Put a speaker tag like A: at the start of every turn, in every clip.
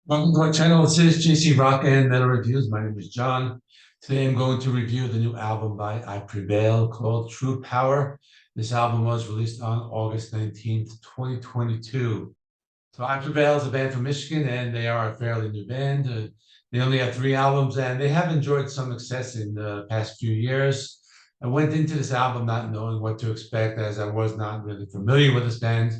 A: Welcome to our channel. This is JC Rock and Metal Reviews. My name is John. Today I'm going to review the new album by I Prevail called True Power. This album was released on August 19th, 2022. So I Prevail is a band from Michigan and they are a fairly new band. They only have 3 albums and they have enjoyed some success in the past few years. I went into this album not knowing what to expect as I was not really familiar with this band.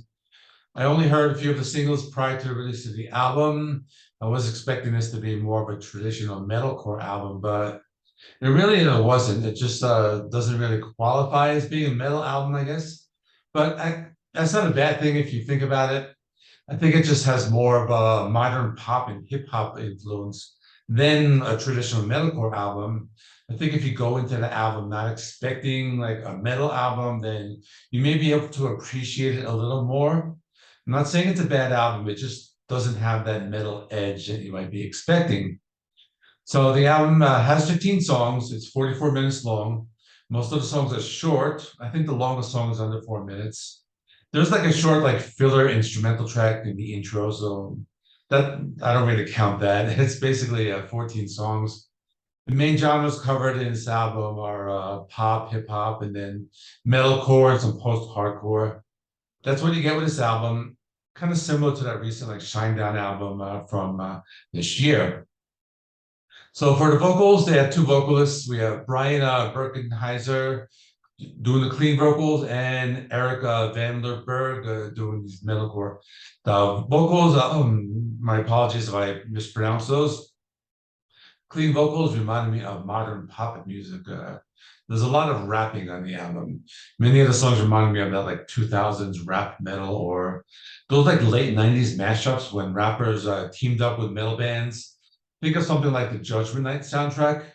A: I only heard a few of the singles prior to the release of the album. I was expecting this to be more of a traditional metalcore album, but it really wasn't. It just doesn't really qualify as being a metal album, I guess. But that's not a bad thing if you think about it. I think it just has more of a modern pop and hip hop influence than a traditional metalcore album. I think if you go into the album not expecting like a metal album, then you may be able to appreciate it a little more. I'm not saying it's a bad album, it just doesn't have that metal edge that you might be expecting. So the album has 15 songs, it's 44 minutes long. Most of the songs are short. I think the longest song is under 4 minutes. There's like a short, like filler instrumental track in the intro, so that I don't really count that. It's basically 14 songs. The main genres covered in this album are pop, hip hop, and then metalcore and some post-hardcore. That's what you get with this album. Kind of similar to that recent like Shinedown album from this year. So for the vocals, they have 2 vocalists. We have Brian Birkenheiser doing the clean vocals and Eric Van der Berg doing these metalcore. The vocals, my apologies if I mispronounce those. Clean vocals reminded me of modern pop music. There's a lot of rapping on the album. Many of the songs remind me of that like 2000s rap metal or those like late 90s mashups when rappers teamed up with metal bands. Think of something like the Judgment Night soundtrack.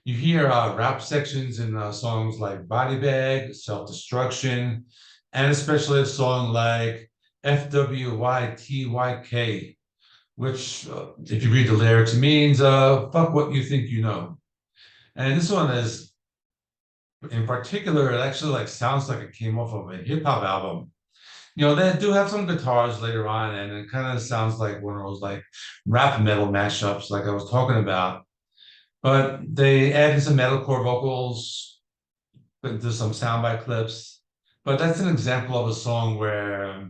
A: You hear rap sections in songs like Body Bag, Self Destruction, and especially a song like FWYTYK, which, if you read the lyrics, means fuck what you think you know. And this one is, in particular, it actually like sounds like it came off of a hip hop album. You know, they do have some guitars later on, and it kind of sounds like one of those like rap metal mashups, like I was talking about. But they added some metalcore vocals into some soundbite clips. But that's an example of a song where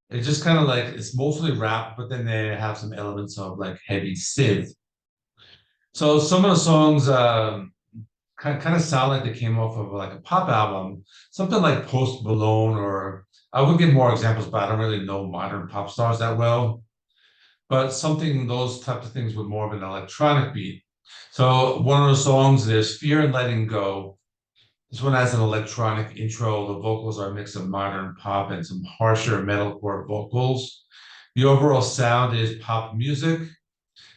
A: it just kind of like it's mostly rap, but then they have some elements of like heavy synth. So some of the songs kind of sound like they came off of like a pop album, something like Post Malone, or I would give more examples, but I don't really know modern pop stars that well. But something, those types of things with more of an electronic beat. So one of the songs is Fear and Letting Go. This one has an electronic intro. The vocals are a mix of modern pop and some harsher metalcore vocals. The overall sound is pop music.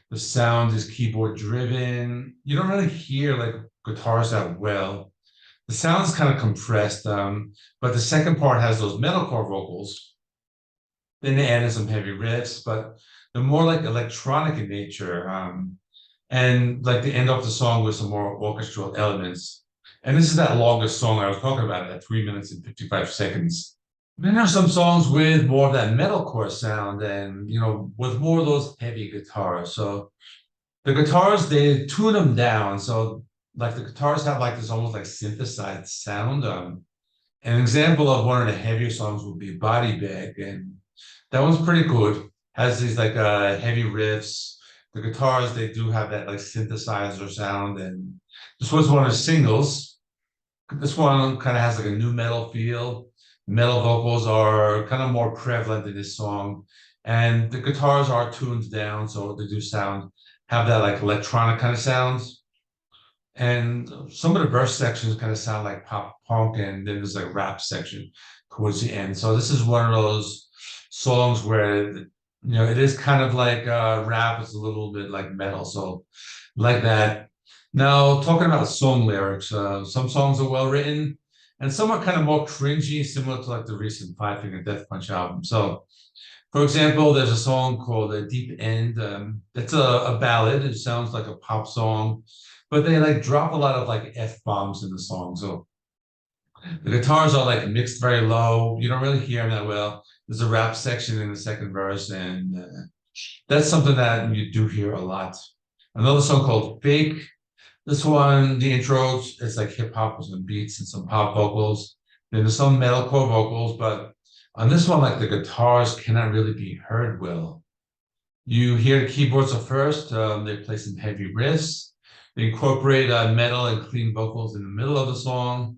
A: The sound is keyboard driven. You don't really hear like guitars that well. The sound is kind of compressed, but the second part has those metalcore vocals. Then they added some heavy riffs, but they're more like electronic in nature. And like the end of the song with some more orchestral elements. And this is that longest song I was talking about at 3 minutes and 55 seconds. Then there's some songs with more of that metalcore sound and, you know, with more of those heavy guitars. So the guitars, they tune them down. So like the guitars have like this almost like synthesized sound. An example of one of the heavier songs would be Body Bag. And that one's pretty good. Has these like heavy riffs. The guitars, they do have that like synthesizer sound. And this was one of the singles. This one kind of has like a new metal feel. Metal vocals are kind of more prevalent in this song. And the guitars are tuned down, so they do have that like electronic kind of sounds. And some of the verse sections kind of sound like pop punk, and then there's like rap section towards the end. So this is one of those songs where, you know, it is kind of like rap, it's a little bit like metal. So like that. Now, talking about song lyrics, some songs are well written, and some are kind of more cringy, similar to like the recent Five Finger Death Punch album. So, for example, there's a song called Deep End. It's a ballad. It sounds like a pop song, but they like drop a lot of like F-bombs in the song. So the guitars are like mixed very low. You don't really hear them that well. There's a rap section in the second verse, and That's something that you do hear a lot. Another song called Fake. This one, the intro, it's like hip hop with some beats and some pop vocals. Then there's some metalcore vocals, but on this one, like the guitars cannot really be heard well. You hear the keyboards at first. They play some heavy riffs. They incorporate metal and clean vocals in the middle of the song.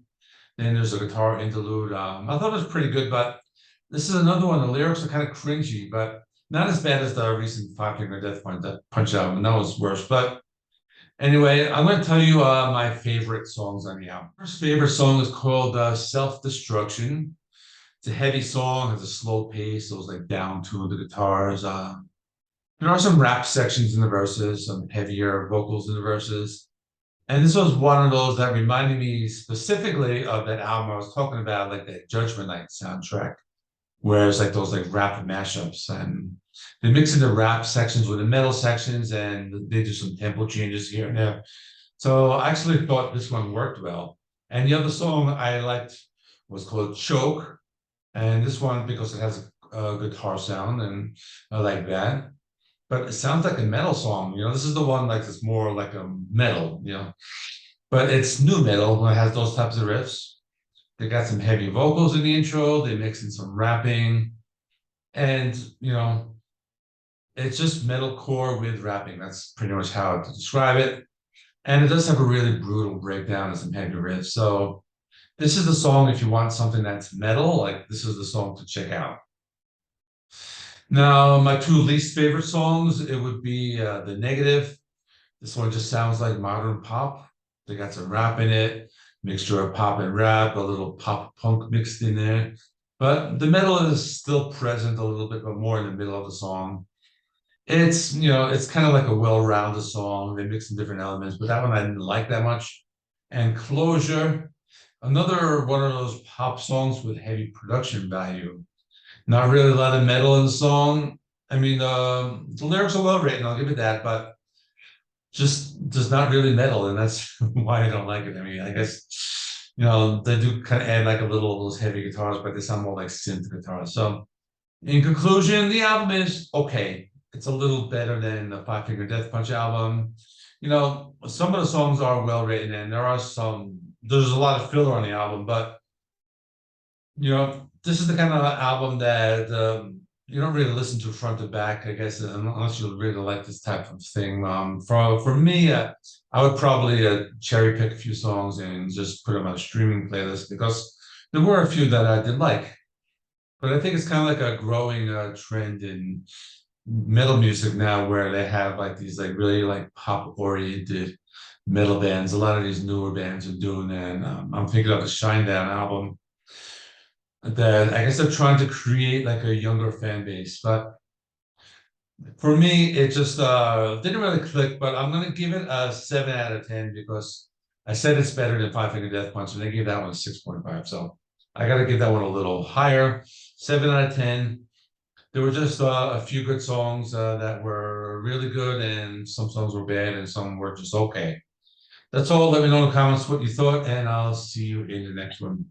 A: Then there's a guitar interlude. I thought it was pretty good, but this is another one. The lyrics are kind of cringy, but not as bad as the recent Five Finger Death Punch album. That was worse. But anyway, I'm going to tell you my favorite songs on the album. First favorite song is called Self Destruction. It's a heavy song, has a slow pace, so it's like down to the guitars. There are some rap sections in the verses, some heavier vocals in the verses. And this was one of those that reminded me specifically of that album I was talking about, like that Judgment Night soundtrack, where it's like those like rap mashups, and they mix in the rap sections with the metal sections, and they do some tempo changes here and there. So I actually thought this one worked well. And the other song I liked was called Choke. And this one, because it has a guitar sound, and I like that. But it sounds like a metal song. This is the one like it's more like a metal. But it's new metal when it has those types of riffs. They got some heavy vocals in the intro. They mix in some rapping, and it's just metalcore with rapping. That's pretty much how to describe it. And it does have a really brutal breakdown and some heavy riffs. So this is the song if you want something that's metal. Like this is the song to check out. Now, my two least favorite songs, it would be The Negative. This one just sounds like modern pop. They got some rap in it, mixture of pop and rap, a little pop punk mixed in there. But the metal is still present a little bit, but more in the middle of the song. It's kind of like a well-rounded song. They mix some different elements, but that one I didn't like that much. And Closure, another one of those pop songs with heavy production value. Not really a lot of metal in the song. I mean, the lyrics are well written, I'll give it that, but just not really metal, and that's why I don't like it. I mean, I guess they do kind of add like a little of those heavy guitars, but they sound more like synth guitars. So, in conclusion, the album is okay. It's a little better than the Five Finger Death Punch album. Some of the songs are well written, and there's a lot of filler on the album, but this is the kind of album that you don't really listen to front to back, I guess, unless you really like this type of thing. For me, I would probably cherry pick a few songs and just put them on a streaming playlist, because there were a few that I did like. But I think it's kind of like a growing trend in metal music now, where they have like these like really like pop oriented metal bands. A lot of these newer bands are doing that. And, I'm thinking of the Shinedown album that I guess they're trying to create like a younger fan base. But for me, it just didn't really click. But I'm gonna give it a 7 out of 10, because I said it's better than Five Finger Death Punch, and they gave that one a 6.5. So I gotta give that one a little higher, 7 out of 10. There were just a few good songs that were really good, and some songs were bad, and some were just okay. That's all. Let me know in the comments what you thought, and I'll see you in the next one.